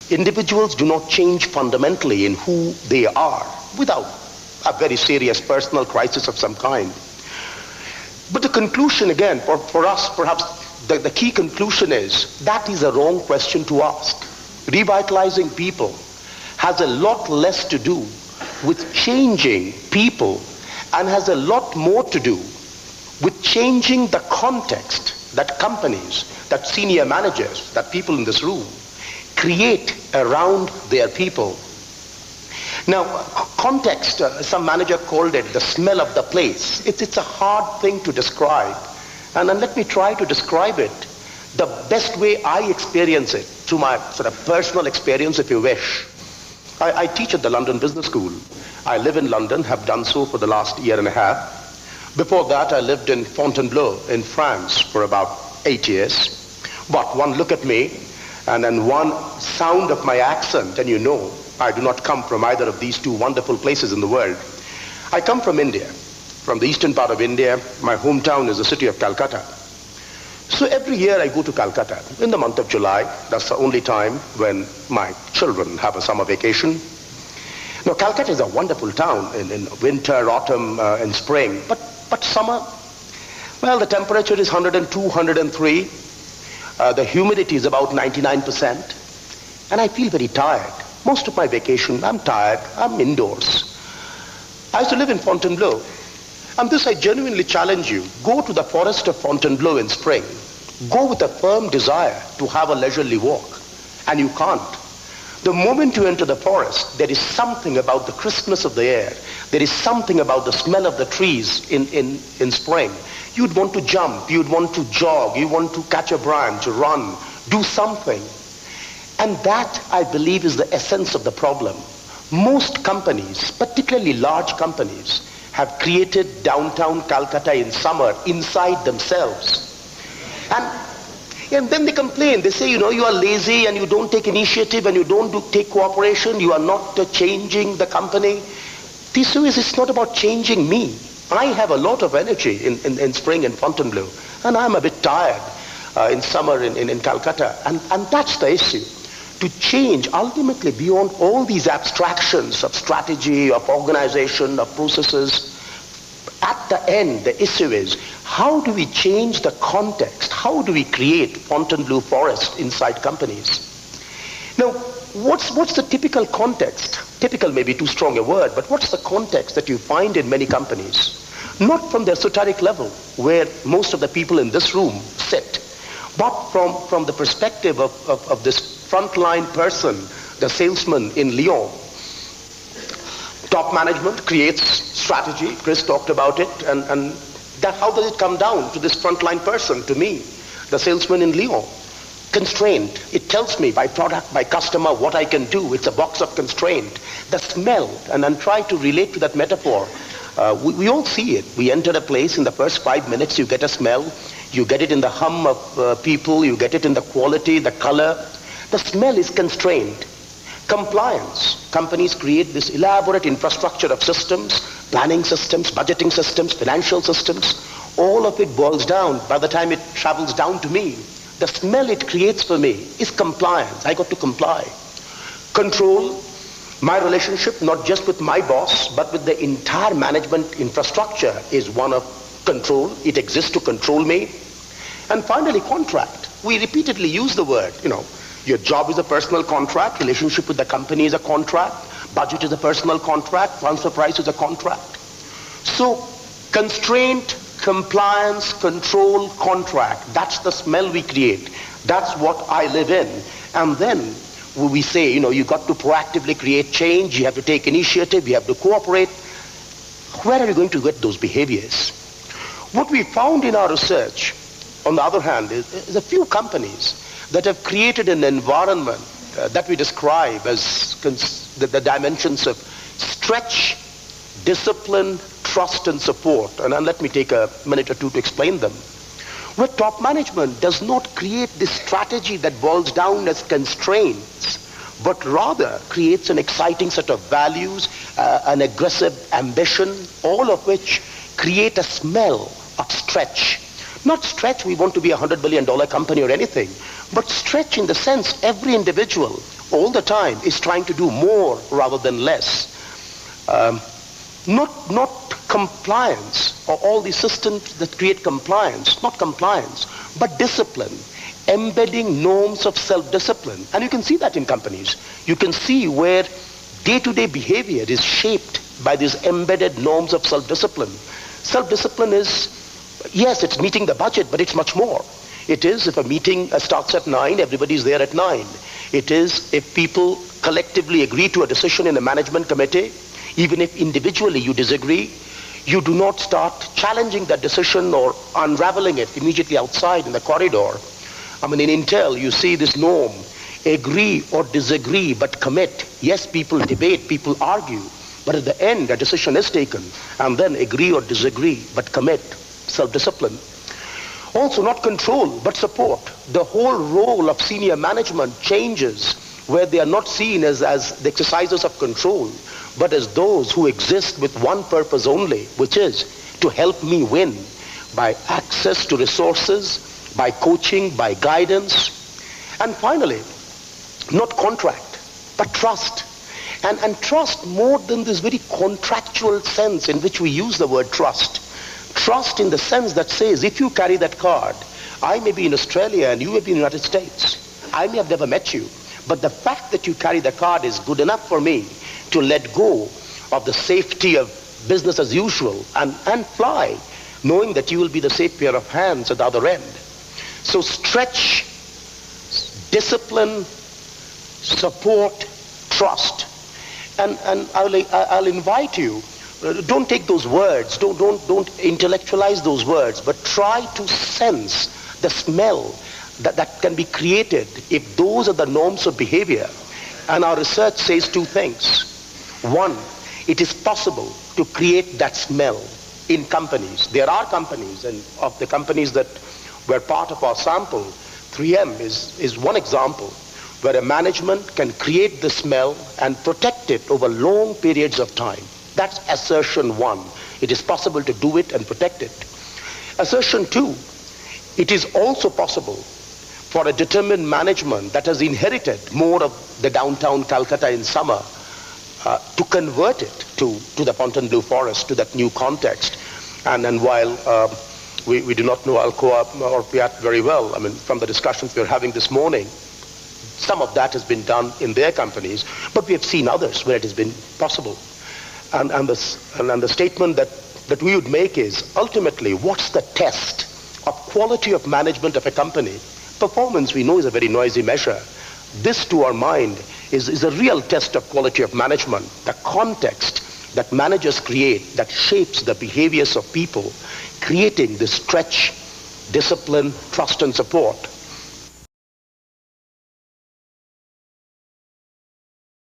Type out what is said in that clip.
Individuals do not change fundamentally in who they are without a very serious personal crisis of some kind. But the conclusion, again, for us, perhaps the key conclusion is that is a wrong question to ask. Revitalizing people has a lot less to do with changing people and has a lot more to do with changing the context that companies, that senior managers, that people in this room create around their people. Now, context, some manager called it the smell of the place. It's a hard thing to describe. And let me try to describe it the best way I experience it, through my sort of personal experience, if you wish. I teach at the London Business School. I live in London, have done so for the last year and a half. Before that, I lived in Fontainebleau in France for about 8 years. But one look at me, and then one sound of my accent, and you know I do not come from either of these two wonderful places in the world. I come from India, from the eastern part of India. My hometown is the city of Calcutta. So every year I go to Calcutta in the month of July. That's the only time when my children have a summer vacation. Now, Calcutta is a wonderful town in winter, autumn, and spring. But summer, well, the temperature is 102, 103. The humidity is about 99%. And I feel very tired. Most of my vacation, I'm tired, I'm indoors. I used to live in Fontainebleau. And this I genuinely challenge you. Go to the forest of Fontainebleau in spring. Go with a firm desire to have a leisurely walk. And you can't. The moment you enter the forest, there is something about the crispness of the air. There is something about the smell of the trees in spring. You'd want to jump, you'd want to jog, you want to catch a branch, run, do something. And that, I believe, is the essence of the problem. Most companies, particularly large companies, have created downtown Calcutta in summer inside themselves. And then they complain. They say, you know, you are lazy and you don't take initiative and you don't take cooperation. You are not changing the company. The issue is, it's not about changing me. I have a lot of energy in spring in Fontainebleau, and I'm a bit tired in summer in Calcutta. And that's the issue. To change ultimately beyond all these abstractions of strategy, of organization, of processes, at the end, the issue is, how do we change the context? How do we create Fontainebleau forest inside companies? Now, what's the typical context? Typical may be too strong a word, but what's the context that you find in many companies? Not from the esoteric level, where most of the people in this room sit, but from the perspective of this frontline person, the salesman in Lyon. Top management creates strategy. Chris talked about it. And that, how does it come down to this frontline person, to me, the salesman in Lyon? Constraint. It tells me by product, by customer, what I can do. It's a box of constraint. The smell, and try to relate to that metaphor. We all see it. We enter a place, in the first 5 minutes, you get a smell. You get it in the hum of people. You get it in the quality, the color. The smell is constrained. Compliance. Companies create this elaborate infrastructure of systems, planning systems, budgeting systems, financial systems. All of it boils down, by the time it travels down to me, the smell it creates for me is compliance. I got to comply. Control. My relationship, not just with my boss, but with the entire management infrastructure, is one of control. It exists to control me. And finally, contract. We repeatedly use the word, you know, your job is a personal contract, relationship with the company is a contract, budget is a personal contract, transfer price is a contract. So, constraint, compliance, control, contract, that's the smell we create. That's what I live in. And then we say, you know, you've got to proactively create change, you have to take initiative, you have to cooperate. Where are you going to get those behaviors? What we found in our research, on the other hand, is a few companies that have created an environment that we describe as the dimensions of stretch, discipline, trust, and support. And let me take a minute or two to explain them. Where top management does not create this strategy that boils down as constraints, but rather creates an exciting set of values, an aggressive ambition, all of which create a smell of stretch. Not stretch, we want to be $100 billion company or anything, but stretch in the sense every individual all the time is trying to do more rather than less. Not compliance or all the systems that create compliance, not compliance, but discipline, embedding norms of self-discipline. And you can see that in companies. You can see where day-to-day behavior is shaped by these embedded norms of self-discipline. Self-discipline is, yes, it's meeting the budget, but it's much more. It is if a meeting starts at 9, everybody's there at 9. It is if people collectively agree to a decision in a management committee, even if individually you disagree, you do not start challenging that decision or unraveling it immediately outside in the corridor. I mean, in Intel, you see this norm, agree or disagree, but commit. Yes, people debate, people argue, but at the end, a decision is taken, and then agree or disagree, but commit. Self-discipline. Also, not control, but support. The whole role of senior management changes where they are not seen as the exercisers of control, but as those who exist with one purpose only, which is to help me win by access to resources, by coaching, by guidance. And finally, not contract, but trust. And trust more than this very contractual sense in which we use the word trust. Trust in the sense that says, if you carry that card, I may be in Australia and you may be in the United States. I may have never met you, but the fact that you carry the card is good enough for me to let go of the safety of business as usual and fly, knowing that you will be the safe pair of hands at the other end. So stretch, discipline, support, trust. And I'll invite you, don't take those words, don't intellectualize those words, but try to sense the smell that can be created if those are the norms of behavior. And our research says two things. One, it is possible to create that smell in companies. There are companies, and of the companies that were part of our sample, 3M is one example, where a management can create the smell and protect it over long periods of time. That's assertion one. It is possible to do it and protect it. Assertion two, it is also possible for a determined management that has inherited more of the downtown Calcutta in summer to convert it to the Fontainebleau Forest, to that new context. And while we do not know Alcoa or Piat very well, I mean, from the discussions we're having this morning, some of that has been done in their companies, but we have seen others where it has been possible. And the statement that we would make is, ultimately, what's the test of quality of management of a company? Performance, we know, is a very noisy measure. This, to our mind, is a real test of quality of management, the context that managers create that shapes the behaviors of people, creating this stretch, discipline, trust, and support.